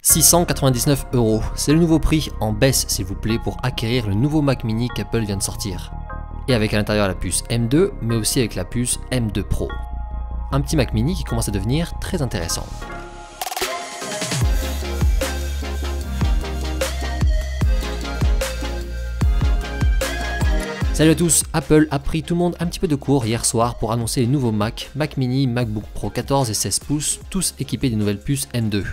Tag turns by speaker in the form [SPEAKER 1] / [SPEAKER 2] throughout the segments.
[SPEAKER 1] 699 €, c'est le nouveau prix en baisse s'il vous plaît pour acquérir le nouveau Mac mini qu'Apple vient de sortir. Et avec à l'intérieur la puce M2, mais aussi avec la puce M2 Pro. Un petit Mac mini qui commence à devenir très intéressant. Salut à tous, Apple a pris tout le monde un petit peu de court hier soir pour annoncer les nouveaux Mac mini, MacBook Pro 14 et 16 pouces, tous équipés des nouvelles puces M2.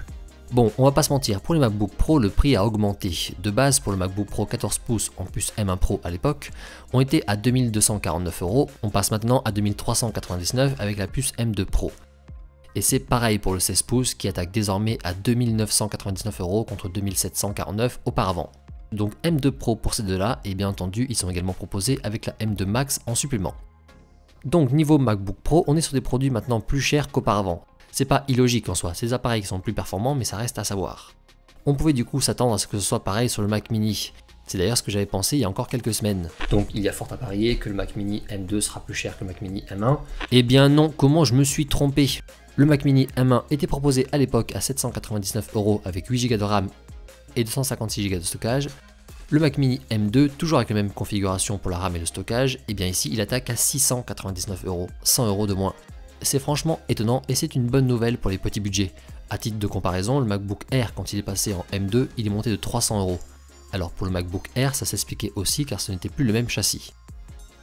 [SPEAKER 1] Bon, on va pas se mentir, pour les MacBook Pro, le prix a augmenté. De base, pour le MacBook Pro 14 pouces en puce M1 Pro à l'époque, on était à 2249 €, on passe maintenant à 2399 € avec la puce M2 Pro. Et c'est pareil pour le 16 pouces qui attaque désormais à 2999 € contre 2749 € auparavant. Donc M2 Pro pour ces deux-là, et bien entendu, ils sont également proposés avec la M2 Max en supplément. Donc niveau MacBook Pro, on est sur des produits maintenant plus chers qu'auparavant. C'est pas illogique en soi, ces appareils qui sont plus performants, mais ça reste à savoir. On pouvait du coup s'attendre à ce que ce soit pareil sur le Mac mini. C'est d'ailleurs ce que j'avais pensé il y a encore quelques semaines. Donc il y a fort à parier que le Mac mini M2 sera plus cher que le Mac mini M1. Eh bien non, comment je me suis trompé? Le Mac mini M1 était proposé à l'époque à 799 € avec 8 Go de RAM et 256 Go de stockage. Le Mac mini M2, toujours avec la même configuration pour la RAM et le stockage, et bien ici il attaque à 699 €, 100 € de moins. C'est franchement étonnant et c'est une bonne nouvelle pour les petits budgets. A titre de comparaison, le MacBook Air quand il est passé en M2, il est monté de 300 €. Alors pour le MacBook Air, ça s'expliquait aussi car ce n'était plus le même châssis.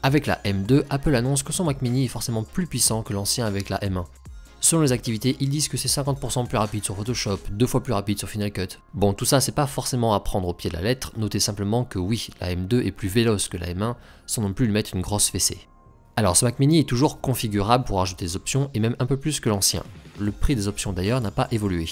[SPEAKER 1] Avec la M2, Apple annonce que son Mac mini est forcément plus puissant que l'ancien avec la M1. Selon les activités, ils disent que c'est 50% plus rapide sur Photoshop, 2 fois plus rapide sur Final Cut. Bon, tout ça c'est pas forcément à prendre au pied de la lettre, notez simplement que oui, la M2 est plus véloce que la M1, sans non plus lui mettre une grosse fessée. Alors ce Mac mini est toujours configurable pour ajouter des options et même un peu plus que l'ancien. Le prix des options d'ailleurs n'a pas évolué.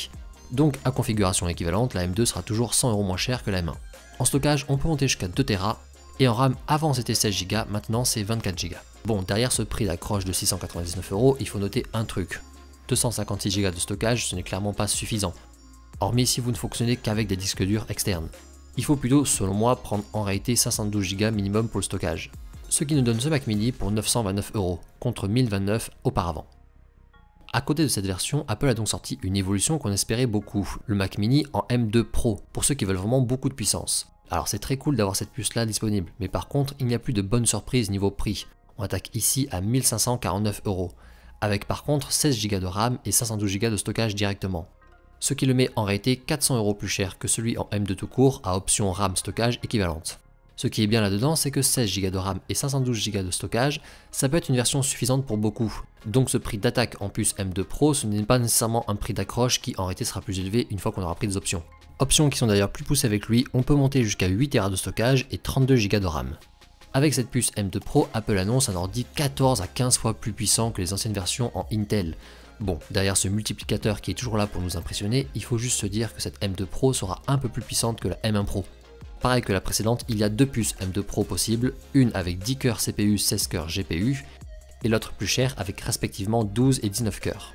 [SPEAKER 1] Donc à configuration équivalente, la M2 sera toujours 100 € moins chère que la M1. En stockage, on peut monter jusqu'à 2 Tera et en RAM avant c'était 16 Go, maintenant c'est 24 Go. Bon, derrière ce prix d'accroche de 699 €, il faut noter un truc. 256 Go de stockage, ce n'est clairement pas suffisant. Hormis si vous ne fonctionnez qu'avec des disques durs externes. Il faut plutôt, selon moi, prendre en réalité 512 Go minimum pour le stockage. Ce qui nous donne ce Mac mini pour 929 € contre 1029 € auparavant. À côté de cette version, Apple a donc sorti une évolution qu'on espérait beaucoup, le Mac mini en M2 Pro, pour ceux qui veulent vraiment beaucoup de puissance. Alors c'est très cool d'avoir cette puce là disponible, mais par contre il n'y a plus de bonne surprise niveau prix. On attaque ici à 1549 €, avec par contre 16 Go de RAM et 512 Go de stockage directement. Ce qui le met en réalité 400 € plus cher que celui en M2 tout court à option RAM stockage équivalente. Ce qui est bien là-dedans, c'est que 16 Go de RAM et 512 Go de stockage, ça peut être une version suffisante pour beaucoup. Donc ce prix d'attaque en puce M2 Pro, ce n'est pas nécessairement un prix d'accroche qui en réalité sera plus élevé une fois qu'on aura pris des options. Options qui sont d'ailleurs plus poussées avec lui, on peut monter jusqu'à 8 Tera de stockage et 32 Go de RAM. Avec cette puce M2 Pro, Apple annonce un ordi 14 à 15 fois plus puissant que les anciennes versions en Intel. Bon, derrière ce multiplicateur qui est toujours là pour nous impressionner, il faut juste se dire que cette M2 Pro sera un peu plus puissante que la M1 Pro. Pareil que la précédente, il y a deux puces M2 Pro possibles, une avec 10 cœurs CPU, 16 cœurs GPU, et l'autre plus chère avec respectivement 12 et 19 cœurs.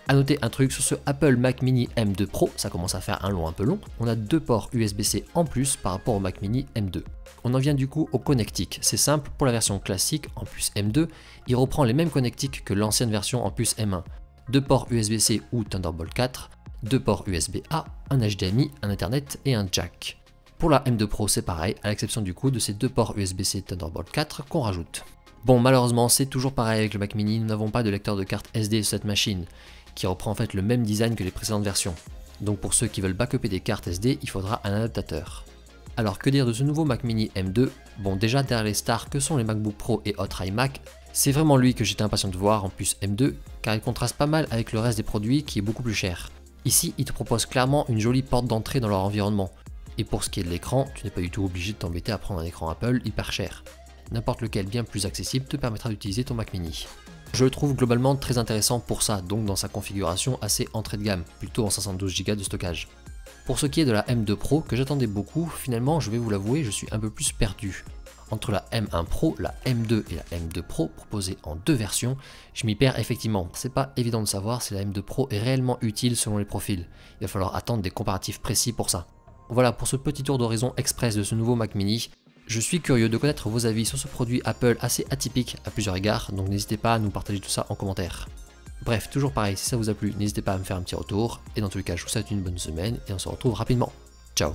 [SPEAKER 1] A noter un truc sur ce Apple Mac mini M2 Pro, ça commence à faire un long un peu long, on a deux ports USB-C en plus par rapport au Mac mini M2. On en vient du coup au connectique, c'est simple, pour la version classique en puce M2, il reprend les mêmes connectiques que l'ancienne version en puce M1. Deux ports USB-C ou Thunderbolt 4, deux ports USB-A, un HDMI, un Ethernet et un jack. Pour la M2 Pro c'est pareil, à l'exception du coup de ces deux ports USB-C Thunderbolt 4 qu'on rajoute. Bon, malheureusement c'est toujours pareil avec le Mac mini, nous n'avons pas de lecteur de carte SD sur cette machine, qui reprend en fait le même design que les précédentes versions. Donc pour ceux qui veulent backuper des cartes SD, il faudra un adaptateur. Alors que dire de ce nouveau Mac mini M2? Bon, déjà derrière les stars que sont les MacBook Pro et autres iMac, c'est vraiment lui que j'étais impatient de voir en puce M2, car il contraste pas mal avec le reste des produits qui est beaucoup plus cher. Ici, il te propose clairement une jolie porte d'entrée dans leur environnement. Et pour ce qui est de l'écran, tu n'es pas du tout obligé de t'embêter à prendre un écran Apple hyper cher. N'importe lequel bien plus accessible te permettra d'utiliser ton Mac mini. Je le trouve globalement très intéressant pour ça, donc dans sa configuration assez entrée de gamme, plutôt en 512 Go de stockage. Pour ce qui est de la M2 Pro, que j'attendais beaucoup, finalement je vais vous l'avouer, je suis un peu plus perdu. Entre la M1 Pro, la M2 et la M2 Pro, proposées en deux versions, je m'y perds effectivement. C'est pas évident de savoir si la M2 Pro est réellement utile selon les profils. Il va falloir attendre des comparatifs précis pour ça. Voilà pour ce petit tour d'horizon express de ce nouveau Mac mini. Je suis curieux de connaître vos avis sur ce produit Apple assez atypique à plusieurs égards, donc n'hésitez pas à nous partager tout ça en commentaire. Bref, toujours pareil, si ça vous a plu, n'hésitez pas à me faire un petit retour. Et dans tous les cas, je vous souhaite une bonne semaine et on se retrouve rapidement. Ciao.